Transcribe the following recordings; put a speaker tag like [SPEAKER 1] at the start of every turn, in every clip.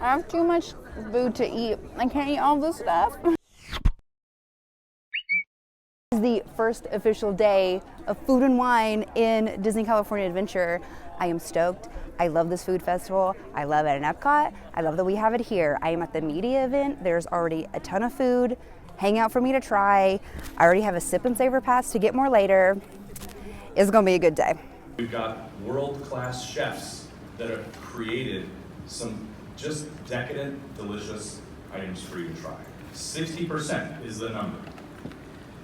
[SPEAKER 1] I have too much food to eat. I can't eat all this stuff. This is the first official day of Food and Wine in Disney California Adventure. I am stoked. I love this food festival. I love it in Epcot. I love that we have it here. I am at the media event. There's already a ton of food. Hang out for me to try. I already have a Sip and Savor pass to get more later. It's gonna be a good day.
[SPEAKER 2] We've got world-class chefs that have created some just decadent, delicious items for you to try. 60% is the number.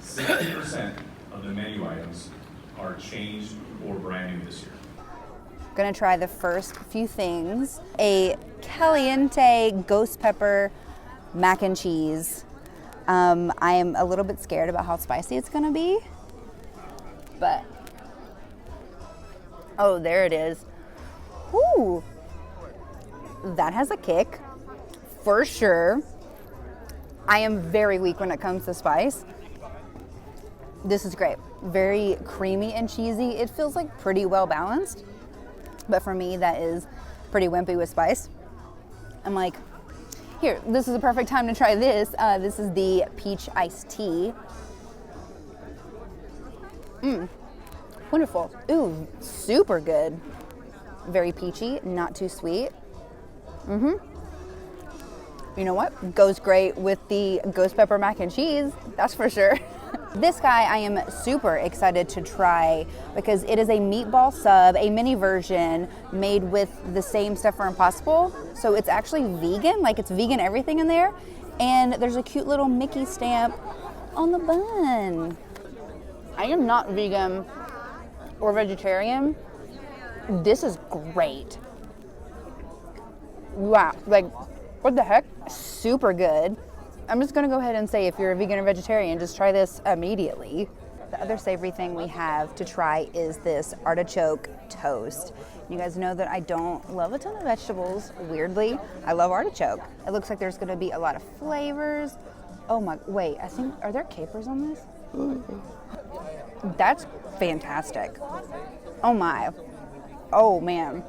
[SPEAKER 2] 60% of the menu items are changed or brand new this year.
[SPEAKER 1] Gonna try the first few things. A caliente ghost pepper mac and cheese. I am a little bit scared about how spicy it's gonna be, but, oh, there it is. Whoo, that has a kick, for sure. I am very weak when it comes to spice. This is great. Very creamy and cheesy. It feels like pretty well balanced, but for me, that is pretty wimpy with spice. I'm like, here, this is a perfect time to try this. This is the peach iced tea. Wonderful. Ooh, super good. Very peachy, not too sweet. You know what? Goes great with the ghost pepper mac and cheese, that's for sure. This guy I am super excited to try because it is a meatball sub, a mini version made with the same stuff for Impossible. So it's actually vegan, like it's vegan everything in there. And there's a cute little Mickey stamp on the bun. I am not vegan or vegetarian. This is great. Wow, like what the heck? Super good. I'm just gonna go ahead and say if you're a vegan or vegetarian, just try this immediately. The other savory thing we have to try is this artichoke toast. You guys know that I don't love a ton of vegetables, weirdly. I love artichoke. It looks like there's gonna be a lot of flavors. Oh my, wait, I think, are there capers on this? That's fantastic. Oh my, oh man.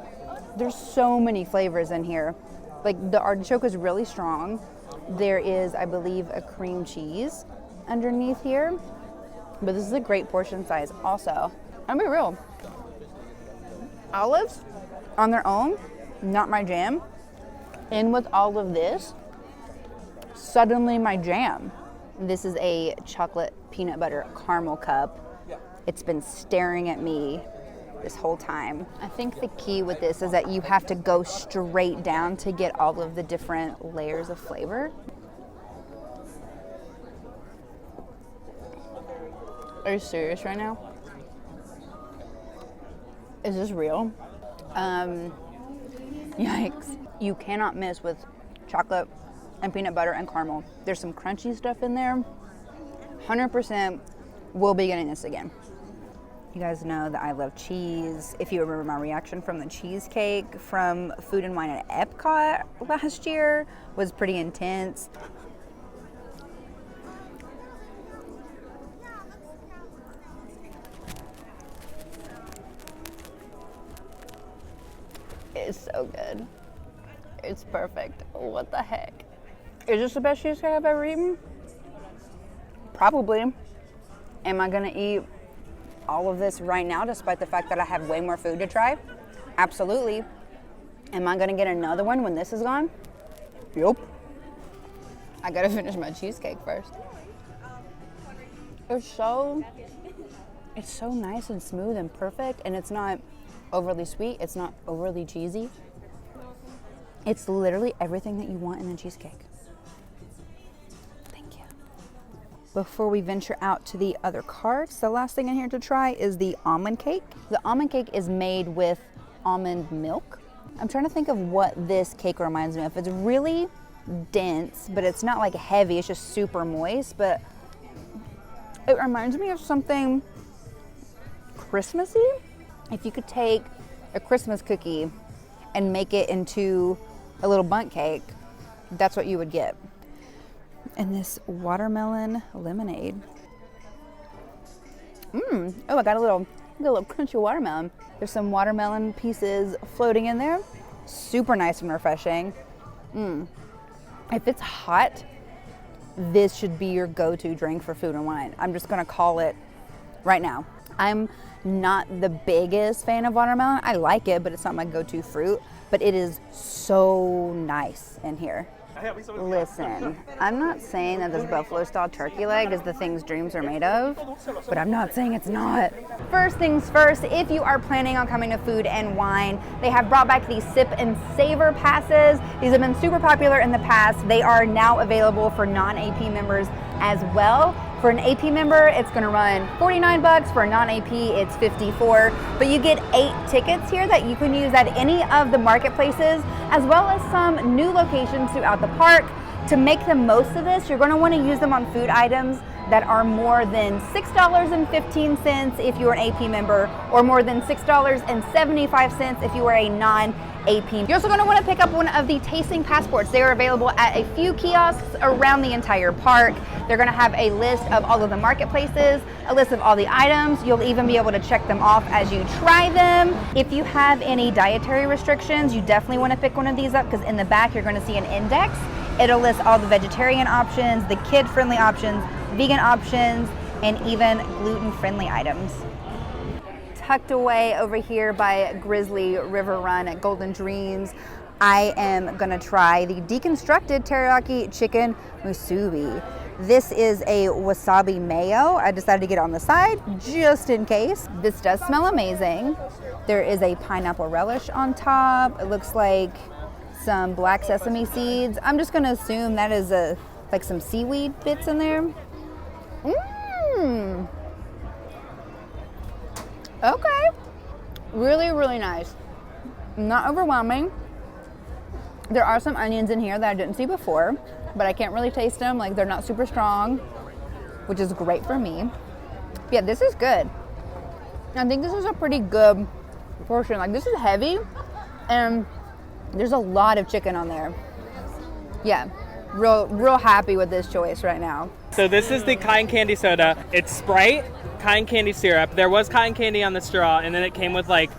[SPEAKER 1] There's so many flavors in here. Like the artichoke is really strong. There is, I believe, a cream cheese underneath here, but this is a great portion size also. I'm gonna be real. Olives on their own, not my jam. In with all of this, suddenly my jam. This is a chocolate peanut butter caramel cup. It's been staring at me this whole time. I think the key with this is that you have to go straight down to get all of the different layers of flavor. Are you serious right now? Is this real? Yikes. You cannot miss with chocolate and peanut butter and caramel. There's some crunchy stuff in there. 100% will be getting this again. You guys know that I love cheese. If you remember my reaction from the cheesecake from Food and Wine at Epcot last year was pretty intense. It's so good. It's perfect. What the heck? Is this the best cheesecake I've ever eaten? Probably. Am I gonna eat all of this right now despite the fact that I have way more food to try? Absolutely. Am I gonna get another one when this is gone? Yep. I gotta finish my cheesecake first. It's so nice and smooth and perfect, and it's not overly sweet, it's not overly cheesy. It's literally everything that you want in a cheesecake. Thank you. Before we venture out to the other carts, the last thing in here to try is the almond cake. The almond cake is made with almond milk. I'm trying to think of what this cake reminds me of. It's really dense, but it's not like heavy, it's just super moist, but it reminds me of something Christmassy. If you could take a Christmas cookie and make it into a little bundt cake, that's what you would get. And this watermelon lemonade. Oh, I got a little crunchy watermelon. There's some watermelon pieces floating in there. Super nice and refreshing. If it's hot, this should be your go-to drink for Food and Wine. I'm just gonna call it right now. I'm not the biggest fan of watermelon. I like it, but it's not my go-to fruit. But it is so nice in here. Listen, I'm not saying that this buffalo style turkey leg is the things dreams are made of, but I'm not saying it's not. First things first, if you are planning on coming to Food and Wine, they have brought back these Sip and Savor passes. These have been super popular in the past. They are now available for non-AP members as well. For an AP member, it's gonna run $49. For a non-AP, it's $54. But you get 8 tickets here that you can use at any of the marketplaces, as well as some new locations throughout the park. To make the most of this, you're gonna wanna use them on food items that are more than $6.15 if you're an AP member, or more than $6.75 if you are a non-AP. You're also going to want to pick up one of the tasting passports. They are available at a few kiosks around the entire park. They're going to have a list of all of the marketplaces, a list of all the items. You'll even be able to check them off as you try them. If you have any dietary restrictions, you definitely want to pick one of these up, because in the back you're going to see an index. It'll list all the vegetarian options, the kid-friendly options, vegan options, and even gluten-friendly items. Tucked away over here by Grizzly River Run at Golden Dreams, I am gonna try the deconstructed teriyaki chicken musubi. This is a wasabi mayo. I decided to get it on the side just in case. This does smell amazing. There is a pineapple relish on top. It looks like some black sesame seeds. I'm just gonna assume that is like some seaweed bits in there. Okay. Really, really nice. Not overwhelming. There are some onions in here that I didn't see before, but I can't really taste them. Like, they're not super strong, which is great for me. Yeah, this is good. I think this is a pretty good portion. Like, this is heavy, and there's a lot of chicken on there. Yeah, real happy with this choice right now.
[SPEAKER 3] So this is the cotton candy soda. It's Sprite, cotton candy syrup. There was cotton candy on the straw, and then it came with like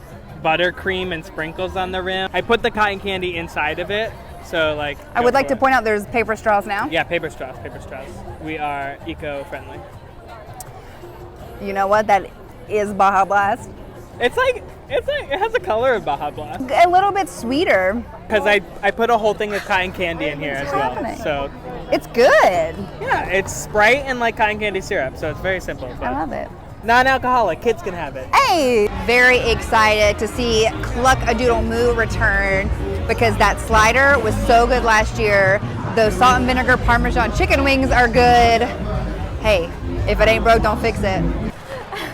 [SPEAKER 3] buttercream and sprinkles on the rim. I put the cotton candy inside of it, so like.
[SPEAKER 1] I would like to point out there's paper straws now.
[SPEAKER 3] Yeah, paper straws. We are eco-friendly.
[SPEAKER 1] You know what? That is Baja Blast.
[SPEAKER 3] It's like it has the color of Baja Blast.
[SPEAKER 1] A little bit sweeter.
[SPEAKER 3] Because I put a whole thing of cotton candy in here as well. So
[SPEAKER 1] it's good.
[SPEAKER 3] Yeah, it's Sprite and like cotton candy syrup, so it's very simple.
[SPEAKER 1] I love it.
[SPEAKER 3] Non-alcoholic, kids can have it.
[SPEAKER 1] Hey! Very excited to see Cluck-a-Doodle Moo return, because that slider was so good last year. Those salt and vinegar Parmesan chicken wings are good. Hey, if it ain't broke, don't fix it.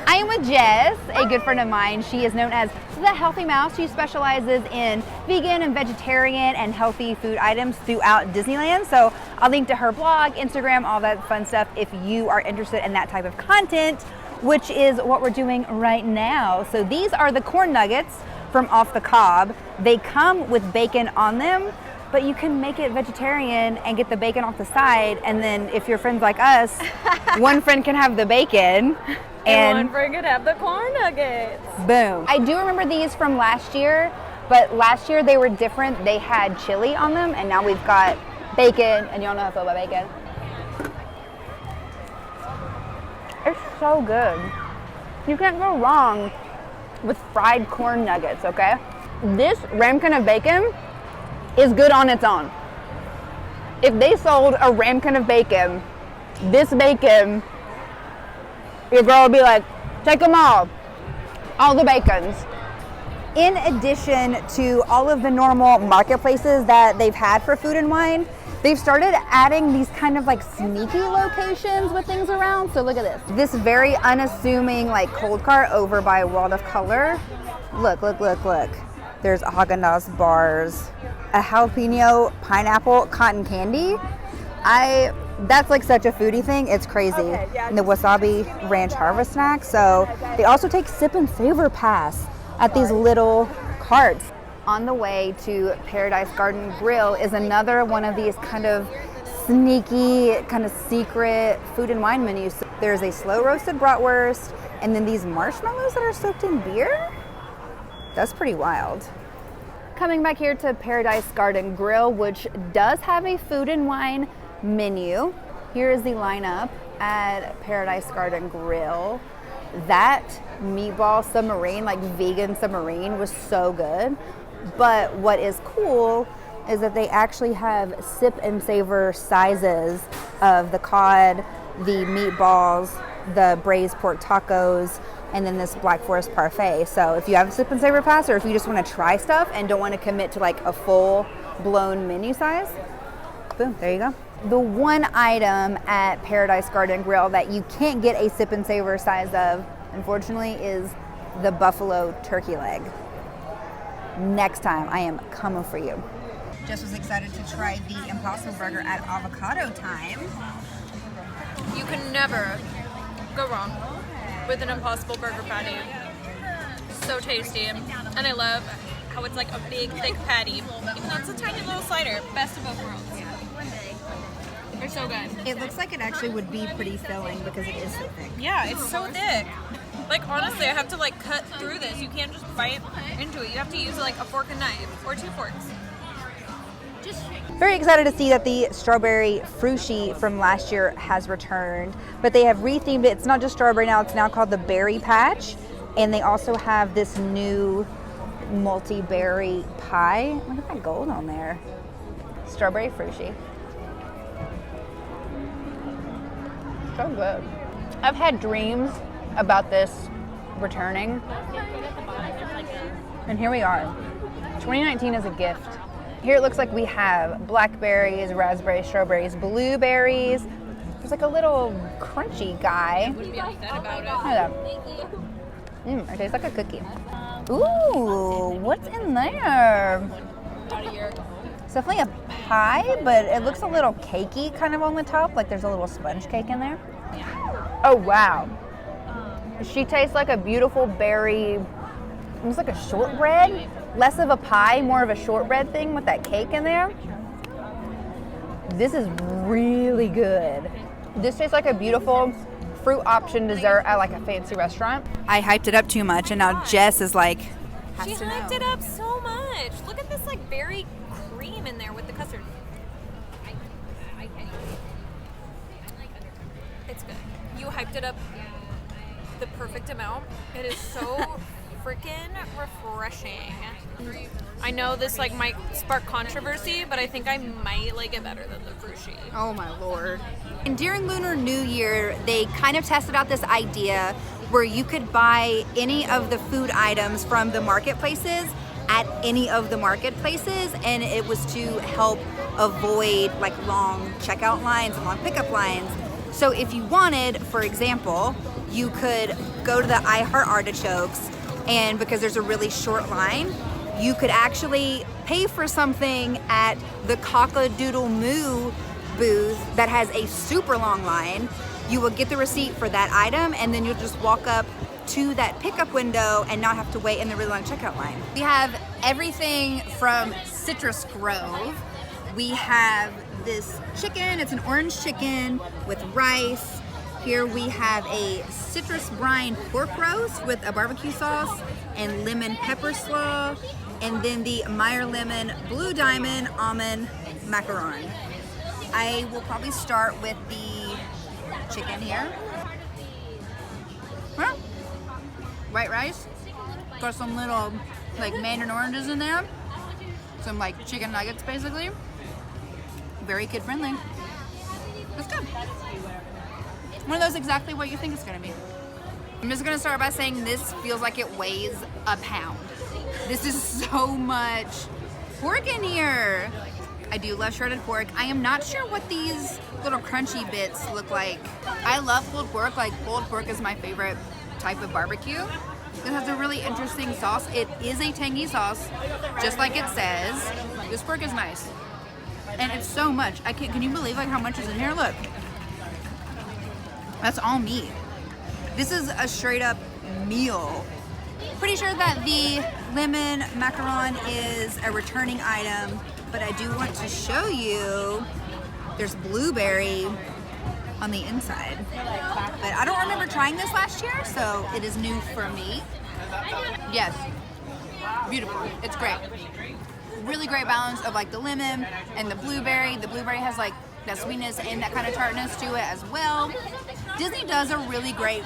[SPEAKER 1] I am with Jess, a good friend of mine. She is known as the Healthy Mouse. She specializes in vegan and vegetarian and healthy food items throughout Disneyland. So I'll link to her blog, Instagram, all that fun stuff if you are interested in that type of content, which is what we're doing right now. So these are the corn nuggets from Off the Cob. They come with bacon on them, but you can make it vegetarian and get the bacon off the side. And then if you're friends like us, one friend can have the bacon.
[SPEAKER 4] And one friend could have the corn nuggets.
[SPEAKER 1] Boom. I do remember these from last year, but last year they were different. They had chili on them, and now we've got bacon, and y'all know how I feel about bacon. It's so good. You can't go wrong with fried corn nuggets, okay? This ramekin of bacon is good on its own. If they sold a ramekin of bacon, this bacon, your girl would be like, take them all the bacons. In addition to all of the normal marketplaces that they've had for Food and Wine, they've started adding these kind of like sneaky locations with things around. So look at this. This very unassuming like cold cart over by World of Color. Look. There's Haagen-Dazs bars, a jalapeno pineapple cotton candy. That's like such a foodie thing, it's crazy. Okay, yeah. And the wasabi ranch harvest snack. So they also take Sip and Savor pass at these little carts. On the way to Paradise Garden Grill is another one of these kind of sneaky, kind of secret Food and Wine menus. So there's a slow roasted bratwurst, and then these marshmallows that are soaked in beer. That's pretty wild. Coming back here to Paradise Garden Grill, which does have a food and wine menu. Here is the lineup at Paradise Garden Grill. That meatball submarine, like vegan submarine, was so good. But what is cool is that they actually have Sip and Savor sizes of the cod, the meatballs, the braised pork tacos, and then this Black Forest parfait. So if you have a Sip and Savor pass, or if you just want to try stuff and don't want to commit to like a full blown menu size, boom, there you go. The one item at Paradise Garden Grill that you can't get a Sip and Savor size of, unfortunately, is the buffalo turkey leg. Next time, I am coming for you. Jess was excited to try the Impossible Burger at Avocado Time.
[SPEAKER 4] You can never go wrong with an Impossible Burger patty. So tasty. And I love how it's like a big, thick patty. Even though it's a tiny little slider. Best of both worlds. They're so good.
[SPEAKER 1] It looks like it actually would be pretty filling because it is so thick.
[SPEAKER 4] Yeah, it's so thick. Like, honestly, I have to like cut through this. You can't just bite into it. You have to use like a fork and knife or 2 forks.
[SPEAKER 1] Very excited to see that the strawberry frushi from last year has returned, but they have rethemed it. It's not just strawberry now, it's now called the Berry Patch, and they also have this new multi-berry pie. Look at that gold on there. Strawberry frushi. So good. I've had dreams about this returning, and here we are. 2019 is a gift. Here it looks like we have blackberries, raspberries, strawberries, blueberries. There's like a little crunchy guy.
[SPEAKER 4] Wouldn't be upset about it.
[SPEAKER 1] Look at that. It tastes like a cookie. Ooh, what's in there? It's definitely a pie, but it looks a little cakey kind of on the top, like there's a little sponge cake in there. Oh, wow. She tastes like a beautiful berry, almost like a shortbread. Less of a pie, more of a shortbread thing with that cake in there. This is really good. This tastes like a beautiful fruit option dessert at like a fancy restaurant. I hyped it up too much and now Jess is like,
[SPEAKER 4] She hyped it up so much. Look at this like berry cream in there with the custard. It's good. You hyped it up the perfect amount. It is so freaking refreshing. I know this like might spark controversy, but I think I might like it better than the frushi.
[SPEAKER 1] oh my lord. And during Lunar New Year, they kind of tested out this idea where you could buy any of the food items from the marketplaces at any of the marketplaces, and it was to help avoid like long checkout lines and long pickup lines. So if you wanted, for example, you could go to the I Heart Artichokes, and because there's a really short line, you could actually pay for something at the Cock-a-Doodle Moo booth that has a super long line. You will get the receipt for that item, and then you'll just walk up to that pickup window and not have to wait in the really long checkout line. We have everything from Citrus Grove. We have this chicken, it's an orange chicken with rice. Here we have a citrus brine pork roast with a barbecue sauce and lemon pepper slaw, and then the Meyer Lemon Blue Diamond Almond Macaron. I will probably start with the chicken here. Well, white rice, got some little like mandarin oranges in there, some like chicken nuggets basically. Very kid friendly. It's good. One of those exactly what you think it's gonna be. I'm just gonna start by saying this feels like it weighs a pound. This is so much pork in here. I do love shredded pork. I am not sure what these little crunchy bits look like. I love pulled pork. Like pulled pork is my favorite type of barbecue. This has a really interesting sauce. It is a tangy sauce, just like it says. This pork is nice. And it's so much. Can you believe like how much is in here? Look. That's all meat. This is a straight up meal. Pretty sure that the lemon macaron is a returning item, but I do want to show you there's blueberry on the inside. But I don't remember trying this last year, so it is new for me. Yes, beautiful. It's great. really great balance of like the lemon and the blueberry. The blueberry has like that sweetness and that kind of tartness to it as well. Disney does a really great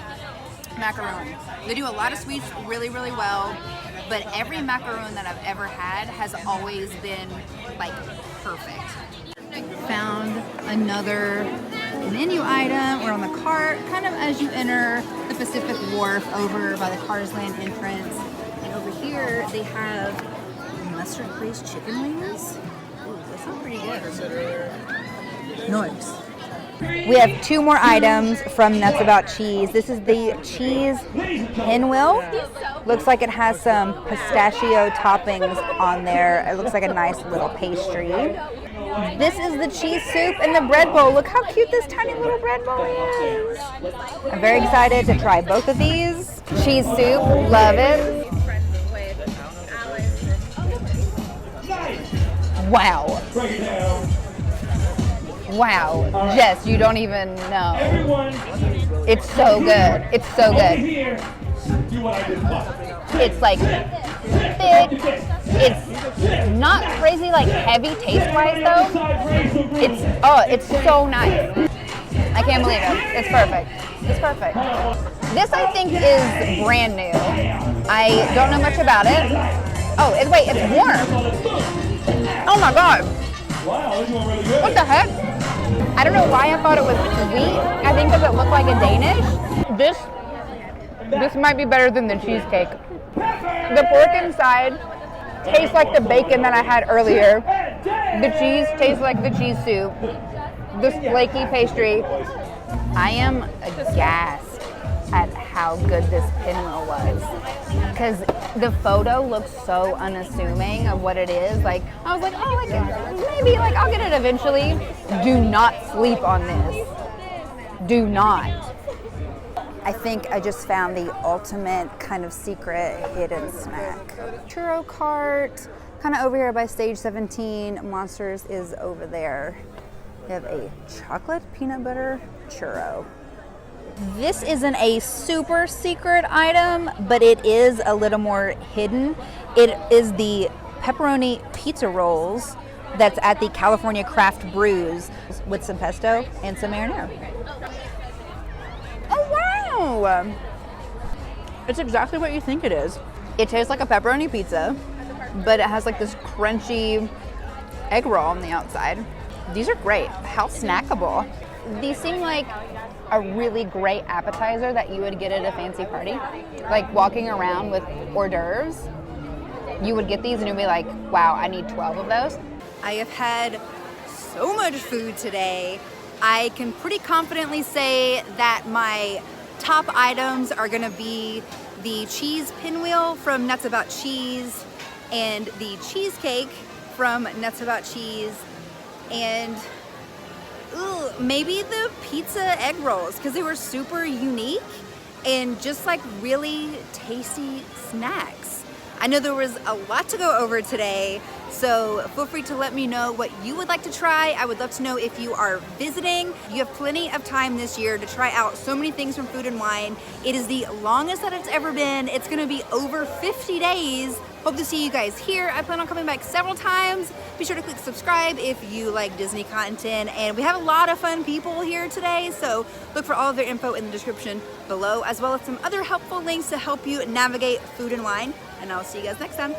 [SPEAKER 1] macaron. They do a lot of sweets really, really well, but every macaron that I've ever had has always been like perfect. Found another menu item. We're on the cart, kind of as you enter the Pacific Wharf over by the Cars Land entrance. And over here they have mustard glazed chicken wings. Ooh, those sound pretty good. Nice. We have 2 more items from Nuts About Cheese. This is the cheese pinwheel. Looks like it has some pistachio toppings on there. It looks like a nice little pastry. This is the cheese soup and the bread bowl. Look how cute this tiny little bread bowl is. I'm very excited to try both of these. Cheese soup, love it. Wow. Wow, Jess, you don't even know. It's so good. It's so good. It's like thick. It's not crazy like heavy taste-wise though. It's so nice. I can't believe it. It's perfect. It's perfect. This I think is brand new. I don't know much about it. Oh, wait, it's warm. Oh my God. What the heck? I don't know why I thought it was sweet. I think because it looked like a Danish. This might be better than the cheesecake. The pork inside tastes like the bacon that I had earlier. The cheese tastes like the cheese soup. This flaky pastry. I am aghast at how good this pinwheel was, because the photo looks so unassuming of what it is. Like, I was like, oh, like maybe like I'll get it eventually. Do not sleep on this. Do not. I think I just found the ultimate kind of secret hidden snack. Churro cart, kind of over here by stage 17. Monsters is over there. We have a chocolate peanut butter churro. This isn't a super secret item, but it is a little more hidden. It is the pepperoni pizza rolls that's at the California Craft Brews with some pesto and some marinara. Oh wow! It's exactly what you think it is. It tastes like a pepperoni pizza, but it has like this crunchy egg roll on the outside. These are great. How snackable. These seem like a really great appetizer that you would get at a fancy party. Like walking around with hors d'oeuvres, you would get these and you'd be like, wow, I need 12 of those. I have had so much food today. I can pretty confidently say that my top items are gonna be the cheese pinwheel from Nuts About Cheese and the cheesecake from Nuts About Cheese, and maybe the pizza egg rolls, because they were super unique and just like really tasty snacks. I know there was a lot to go over today, so feel free to let me know what you would like to try. I would love to know if you are visiting. You have plenty of time this year to try out so many things from Food and Wine. It is the longest that it's ever been. It's gonna be over 50 days. Hope to see you guys here. I plan on coming back several times. Be sure to click subscribe if you like Disney content. And we have a lot of fun people here today, so look for all of their info in the description below, as well as some other helpful links to help you navigate Food and Wine. And I'll see you guys next time.